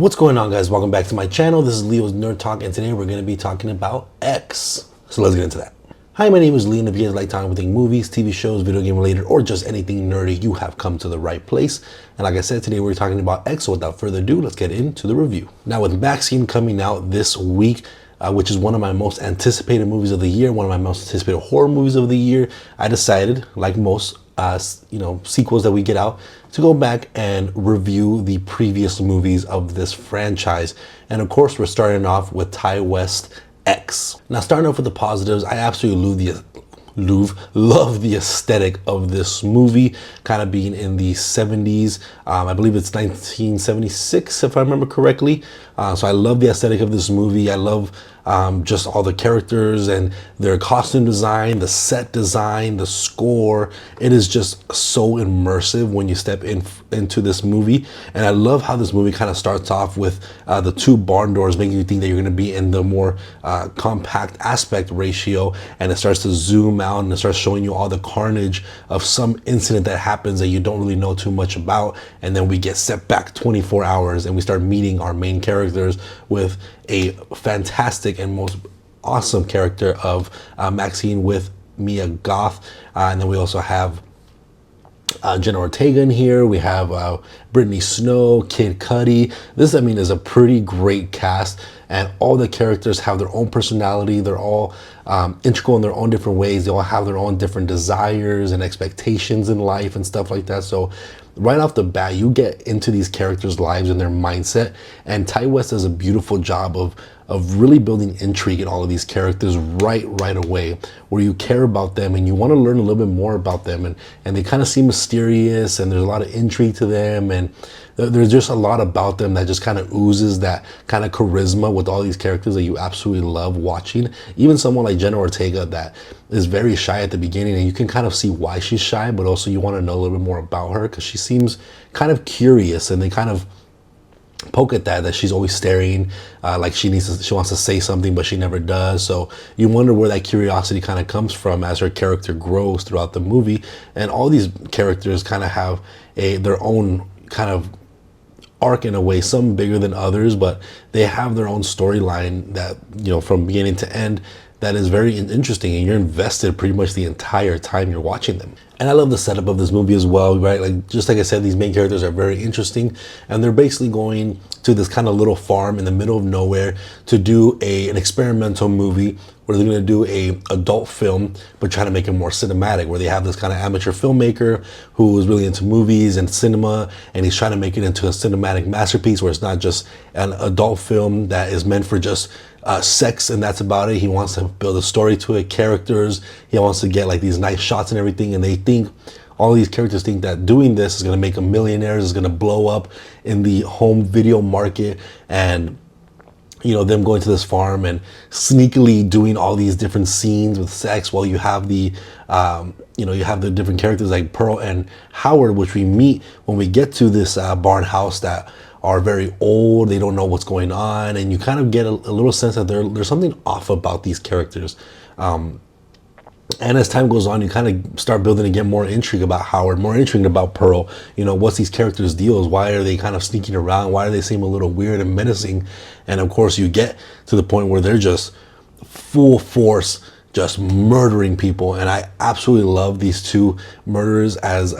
What's going on, guys? Welcome back to my channel. This is Leo's Nerd Talk, and today we're going to be talking about X. So let's get into that. Hi, my name is Lee, and if you guys like talking about movies, TV shows, video game related, or just anything nerdy, you have come to the right place. And like I said, today we're talking about X, so without further ado, let's get into the review. Now, with Maxine coming out this week, which is one of my most anticipated movies of the year, one of my most anticipated horror movies of the year, I decided, like most sequels that we get out, to go back and review the previous movies of this franchise. And of course, we're starting off with Ti West X. Now, starting off with the positives, I absolutely love the aesthetic of this movie, kind of being in the 70s. I believe it's 1976, if I remember correctly. So I love the aesthetic of this movie. I love just all the characters and their costume design, the set design, the score. It is just so immersive when you step into this movie. And I love how this movie kind of starts off with the two barn doors, making you think that you're going to be in the more compact aspect ratio, and it starts to zoom out and it starts showing you all the carnage of some incident that happens that you don't really know too much about. And then we get set back 24 hours and we start meeting our main characters with a fantastic and most awesome character of Maxine with Mia Goth. And then we also have Jenna Ortega in here. We have Brittany Snow, Kid Cudi. This, I mean, is a pretty great cast, and all the characters have their own personality. They're all integral in their own different ways. They all have their own different desires and expectations in life and stuff like that. So right off the bat, you get into these characters' lives and their mindset, and Ti West does a beautiful job of really building intrigue in all of these characters right away, where you care about them and you want to learn a little bit more about them, and they kind of seem mysterious, and there's a lot of intrigue to them, and there's just a lot about them that just kind of oozes that kind of charisma with all these characters that you absolutely love watching. Even someone like Jenna Ortega that is very shy at the beginning, and you can kind of see why she's shy, but also you want to know a little bit more about her because she seems kind of curious, and they kind of poke at that she's always staring, like she wants to say something but she never does. So you wonder where that curiosity kind of comes from as her character grows throughout the movie. And all these characters kind of have their own kind of arc in a way, some bigger than others, but they have their own storyline that, you know, from beginning to end, that is very interesting, and you're invested pretty much the entire time you're watching them. And I love the setup of this movie as well, right? Like, just like I said, these main characters are very interesting, and they're basically going to this kind of little farm in the middle of nowhere to do an experimental movie where they're going to do a adult film, but trying to make it more cinematic, where they have this kind of amateur filmmaker who is really into movies and cinema, and he's trying to make it into a cinematic masterpiece where it's not just an adult film that is meant for just sex and that's about it. He wants to build a story to it, characters. He wants to get like these nice shots and everything, and they think, all these characters think that doing this is going to make them millionaires, is going to blow up in the home video market. And you know, them going to this farm and sneakily doing all these different scenes with sex, while you have the you have the different characters like Pearl and Howard, which we meet when we get to this barn house, that are very old. They don't know what's going on, and you kind of get a little sense that there's something off about these characters. And as time goes on, you kind of start building to get more intrigue about Howard, more intrigue about Pearl. You know, what's these characters' deals? Why are they kind of sneaking around? Why do they seem a little weird and menacing? And of course, you get to the point where they're just full force, just murdering people. And I absolutely love these two murderers as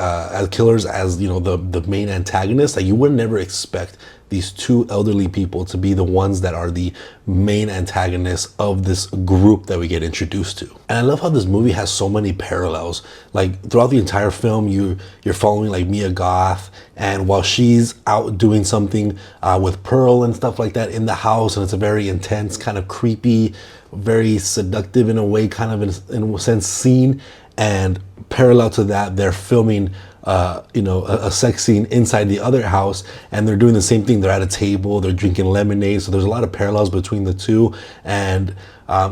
killers, as, you know, the main antagonists. Like, you would never expect these two elderly people to be the ones that are the main antagonists of this group that we get introduced to. And I love how this movie has so many parallels. Like, throughout the entire film, you're following like Mia Goth, and while she's out doing something with Pearl and stuff like that in the house, and it's a very intense, kind of creepy, very seductive in a way, kind of in a sense scene. And parallel to that, they're filming a sex scene inside the other house, and they're doing the same thing. They're at a table, they're drinking lemonade. So there's a lot of parallels between the two. And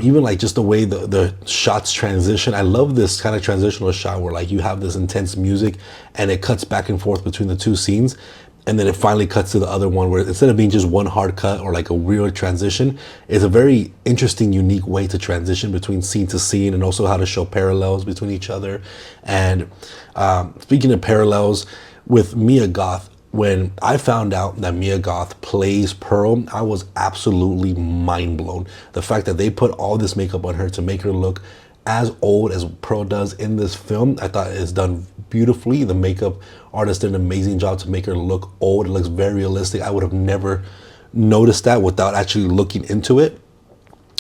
even like just the way the shots transition. I love this kind of transitional shot where like you have this intense music and it cuts back and forth between the two scenes. And then it finally cuts to the other one, where instead of being just one hard cut or like a weird transition, it's a very interesting, unique way to transition between scene to scene, and also how to show parallels between each other. And speaking of parallels, with Mia Goth, when I found out that Mia Goth plays Pearl, I was absolutely mind blown. The fact that they put all this makeup on her to make her look as old as Pearl does in this film, I thought it's done beautifully. The makeup artist did an amazing job to make her look old. It looks very realistic. I would have never noticed that without actually looking into it.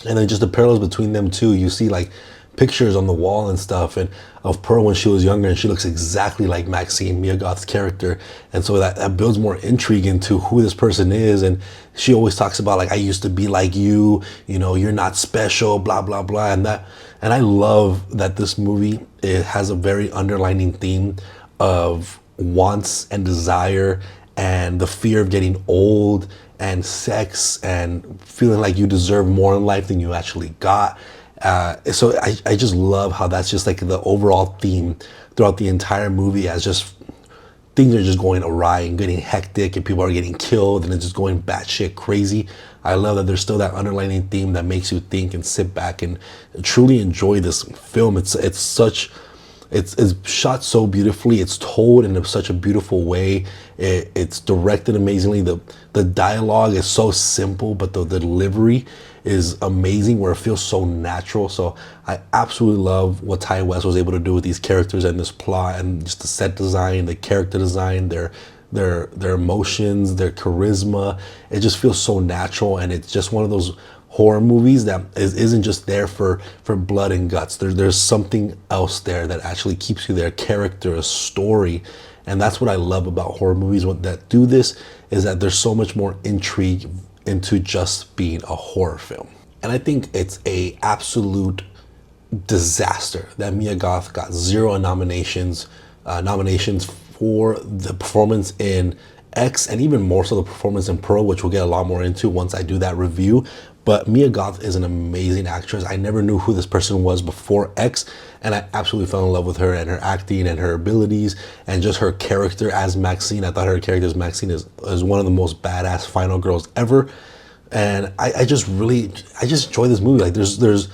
And then just the parallels between them too. You see like pictures on the wall and stuff and of Pearl when she was younger, and she looks exactly like Maxine, Mia Goth's character. And so that builds more intrigue into who this person is. And she always talks about like, I used to be like you, you know, you're not special, blah, blah, blah. And I love that this movie, it has a very underlining theme of wants and desire and the fear of getting old and sex and feeling like you deserve more in life than you actually got. So I just love how that's just like the overall theme throughout the entire movie, as just things are just going awry and getting hectic and people are getting killed and it's just going batshit crazy. I love that there's still that underlining theme that makes you think and sit back and truly enjoy this film. It's shot so beautifully. It's told in such a beautiful way. It's directed amazingly. The dialogue is so simple, but the delivery is amazing, where it feels so natural. So I absolutely love what Ti West was able to do with these characters and this plot, and just the set design, the character design, their emotions, their charisma. It just feels so natural, and it's just one of those horror movies that isn't just there for blood and guts. There's something else there that actually keeps you there, character, a story. And that's what I love about horror movies that do this, is that there's so much more intrigue into just being a horror film. And I think it's a absolute disaster that Mia Goth got 0 nominations for the performance in X, and even more so the performance in Pearl, which we'll get a lot more into once I do that review. But Mia Goth is an amazing actress. I never knew who this person was before X, and I absolutely fell in love with her and her acting and her abilities and just her character as Maxine. I thought her character as Maxine is one of the most badass final girls ever. And I just enjoy this movie. Like there's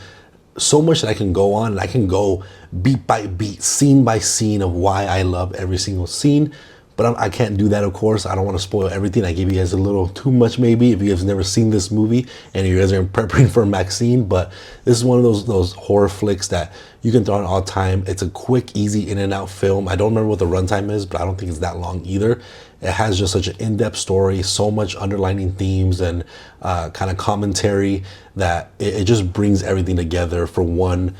so much that I can go on, and I can go beat by beat, scene by scene of why I love every single scene. But I can't do that, of course. I don't want to spoil everything. I gave you guys a little too much maybe if you guys have never seen this movie and you guys are preparing for Maxine. But this is one of those horror flicks that you can throw on all time. It's a quick, easy in and out film. I don't remember what the runtime is, but I don't think it's that long either. It has just such an in-depth story, so much underlining themes and kind of commentary that it just brings everything together for one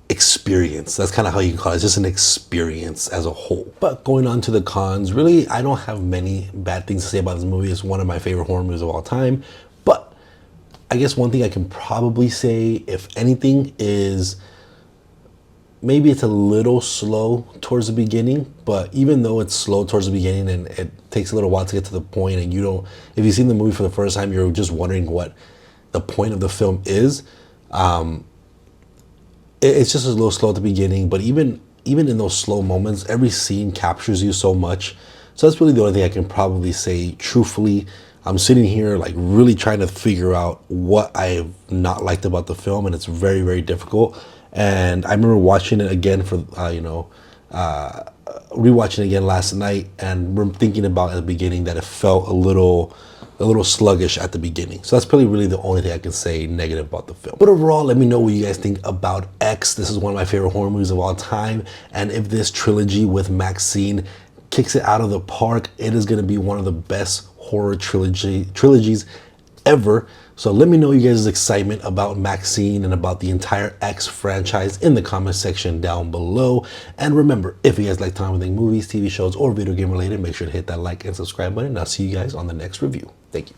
experience. That's kind of how you can call it. It's just an experience as a whole. But going on to the cons, really, I don't have many bad things to say about this movie. It's one of my favorite horror movies of all time. But I guess one thing I can probably say, if anything, is maybe it's a little slow towards the beginning. But even though it's slow towards the beginning and it takes a little while to get to the point, and if you've seen the movie for the first time, you're just wondering what the point of the film is. It's just a little slow at the beginning, but even in those slow moments, every scene captures you so much. So that's really the only thing I can probably say truthfully. I'm sitting here like really trying to figure out what I have not liked about the film, and it's very, very difficult. And I remember watching it again for rewatching it again last night, and we're thinking about at the beginning that it felt a little sluggish at the beginning. So that's probably really the only thing I can say negative about the film. But overall, let me know what you guys think about X. This is one of my favorite horror movies of all time. And if this trilogy with Maxine kicks it out of the park, it is going to be one of the best horror trilogies ever. So let me know you guys' excitement about Maxine and about the entire X franchise in the comment section down below. And remember, if you guys like talking about movies, TV shows, or video game related, make sure to hit that like and subscribe button. And I'll see you guys on the next review. Thank you.